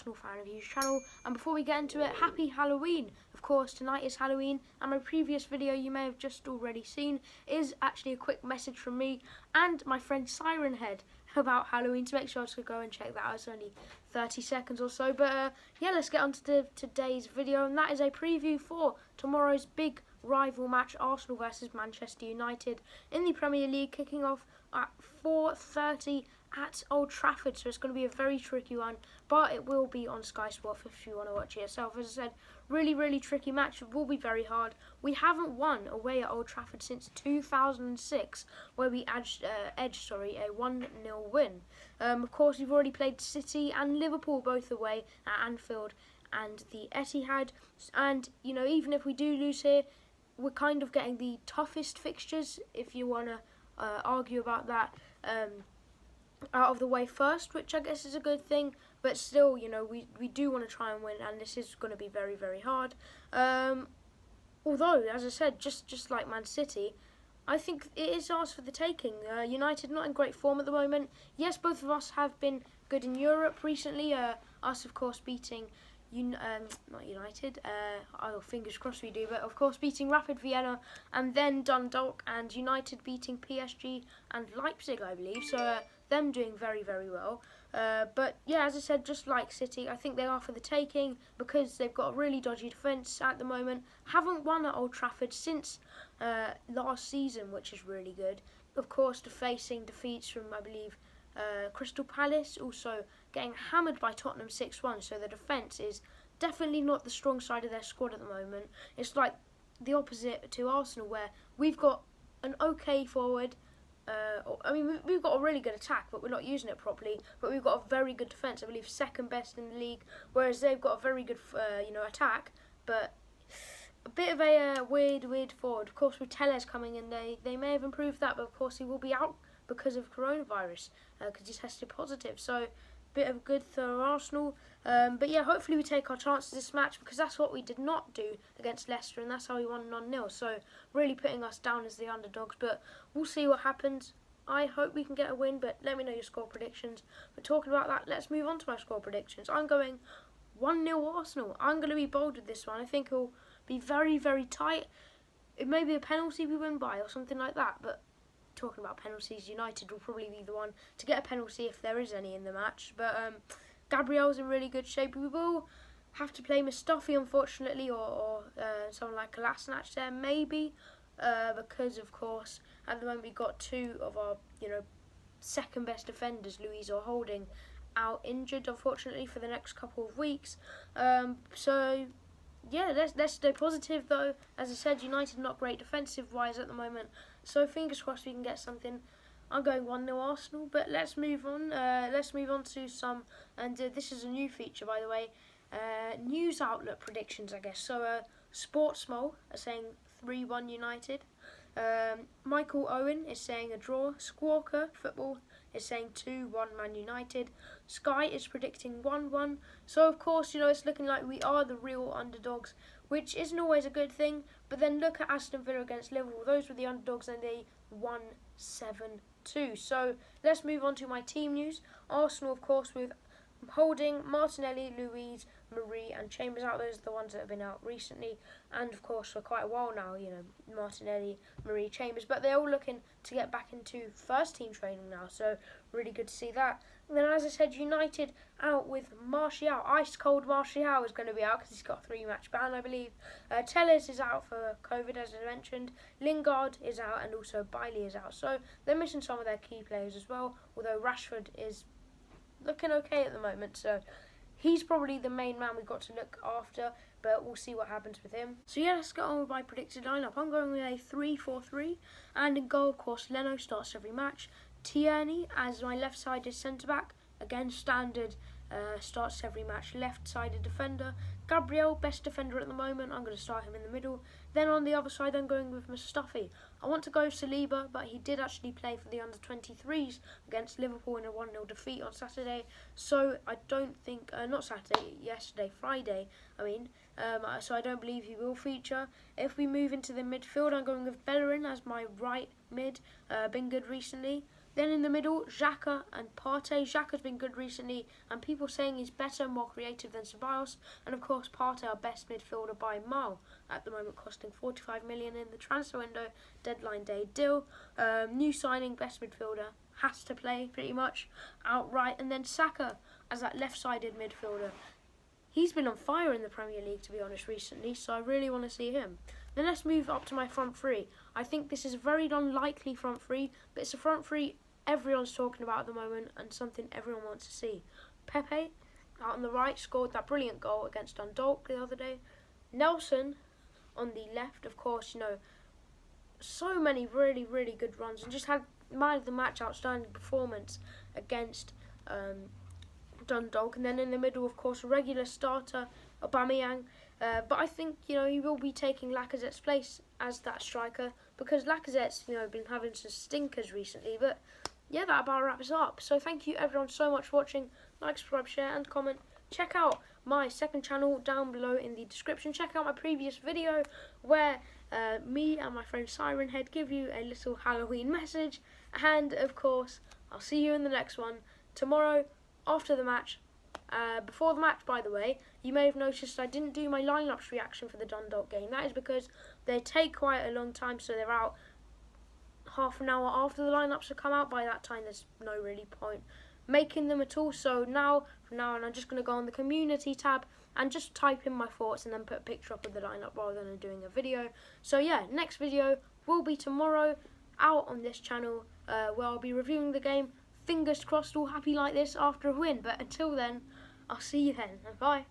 Arsenal Fan Reviews channel, and before we get into it, happy Halloween! Of course, tonight is Halloween, and my previous video you may have just already seen is actually a quick message from me and my friend Siren Head about Halloween, so make sure to go and check that out. It's only 30 seconds or so, but yeah, let's get on to today's video, and that is a preview for tomorrow's big rival match, Arsenal versus Manchester United in the Premier League, kicking off at 4:30 at Old Trafford, so it's going to be a very tricky one, but it will be on Sky Sport if you want to watch it yourself. As I said, really tricky match. It will be very hard. We haven't won away at Old Trafford since 2006, where we edged a 1-0 win. Of course, we've already played City and Liverpool both away at Anfield and the Etihad, and you know, even if we do lose here, we're kind of getting the toughest fixtures, if you want to argue about that, out of the way first, which I guess is a good thing, but still, you know, we do want to try and win, and this is going to be very hard. Although, as I said, just like Man City, I think it is ours for the taking. United not in great form at the moment. Yes, both of us have been good in Europe recently. Us, of course, beating not United, fingers crossed we do, but of course beating Rapid Vienna and then Dundalk, and United beating PSG and Leipzig, I believe, so them doing very well. But yeah, as I said, just like City, I think they are for the taking because they've got a really dodgy defence at the moment. Haven't won at Old Trafford since last season, which is really good. Of course, facing defeats from, I believe, Crystal Palace, also getting hammered by Tottenham 6-1, so the defence is definitely not the strong side of their squad at the moment. It's like the opposite to Arsenal, where we've got an okay forward, we've got a really good attack, but we're not using it properly, but we've got a very good defence, I believe second best in the league, whereas they've got a very good attack, but a bit of a weird forward. Of course, with Tellez coming in, they may have improved that, but of course he will be out because of coronavirus, because he tested positive, so bit of good for Arsenal. But yeah, hopefully we take our chances this match, because that's what we did not do against Leicester, and that's how we won 0-0, so really putting us down as the underdogs, but we'll see what happens. I hope we can get a win, but let me know your score predictions. But talking about that, let's move on to my score predictions. I'm going 1-0 Arsenal. I'm going to be bold with this one. I think it'll be very tight. It may be a penalty we win by or something like that, but talking about penalties, United will probably be the one to get a penalty if there is any in the match. But Gabriel's in really good shape. We will have to play Mustafi, unfortunately, or someone like Kolasinac there, maybe, because of course at the moment we've got two of our second best defenders, Luiz or Holding, out injured, unfortunately, for the next couple of weeks. So yeah, let's stay positive though. As I said, United not great defensive wise at the moment, so fingers crossed we can get something. I'm going 1-0 Arsenal, but let's move on. Let's move on to some, and this is a new feature, by the way, news outlet predictions, I guess. So Sportsmole are saying 3-1 United. Michael Owen is saying a draw. Squawker Football is saying 2-1 Man United. Sky is predicting 1-1. So of course, it's looking like we are the real underdogs, which isn't always a good thing. But then look at Aston Villa against Liverpool. Those were the underdogs and they won 7-2. So let's move on to my team news. Arsenal, of course, with Holding, Martinelli, Luiz, Marie and Chambers out. Those are the ones that have been out recently, and of course for quite a while now, Martinelli, Marie, Chambers, but they're all looking to get back into first team training now, so really good to see that. And then, as I said, United out with Martial. Ice cold Martial is going to be out because he's got a 3-match ban, I believe. Tellez is out for COVID, as I mentioned. Lingard is out, and also Bailey is out, so they're missing some of their key players as well, although Rashford is looking okay at the moment, so he's probably the main man we've got to look after, but we'll see what happens with him. So yeah, let's get on with my predicted lineup. I'm going with a 3-4-3, and in goal, of course, Leno starts every match. Tierney as my left-sided centre-back, again standard, starts every match, left-sided defender. Gabriel, best defender at the moment, I'm going to start him in the middle. Then on the other side, I'm going with Mustafi. I want to go Saliba, but he did actually play for the under-23s against Liverpool in a 1-0 defeat on Saturday. So I don't think, Friday, so I don't believe he will feature. If we move into the midfield, I'm going with Bellerin as my right mid, been good recently. Then in the middle, Xhaka and Partey. Xhaka's been good recently, and people saying he's better, more creative than Ceballos. And of course, Partey, our best midfielder by a mile at the moment, costing 45 million in the transfer window deadline day deal. New signing, best midfielder, has to play pretty much outright. And then Saka as that left-sided midfielder. He's been on fire in the Premier League, to be honest, recently, so I really want to see him. Then let's move up to my front three. I think this is a very unlikely front three, but it's a front three everyone's talking about at the moment and something everyone wants to see. Pepe, out on the right, scored that brilliant goal against Dundalk the other day. Nelson on the left, of course, so many really, really good runs and just had man of the match, outstanding performance against Dundalk. And then in the middle, of course, a regular starter, Aubameyang. But I think, he will be taking Lacazette's place as that striker because Lacazette's, been having some stinkers recently. But yeah, that about wraps up. So thank you everyone so much for watching. Like, subscribe, share and comment. Check out my second channel down below in the description. Check out my previous video where me and my friend Siren Head give you a little Halloween message. And of course, I'll see you in the next one tomorrow after the match. Before the match, by the way, you may have noticed I didn't do my lineups reaction for the Dundalk game. That is because they take quite a long time, so they're out half an hour after the lineups have come out. By that time, there's no really point making them at all. So from now on, I'm just going to go on the community tab and just type in my thoughts and then put a picture up of the lineup rather than doing a video. So yeah, next video will be tomorrow out on this channel where I'll be reviewing the game. Fingers crossed, all happy like this after a win. But until then, I'll see you then, and bye.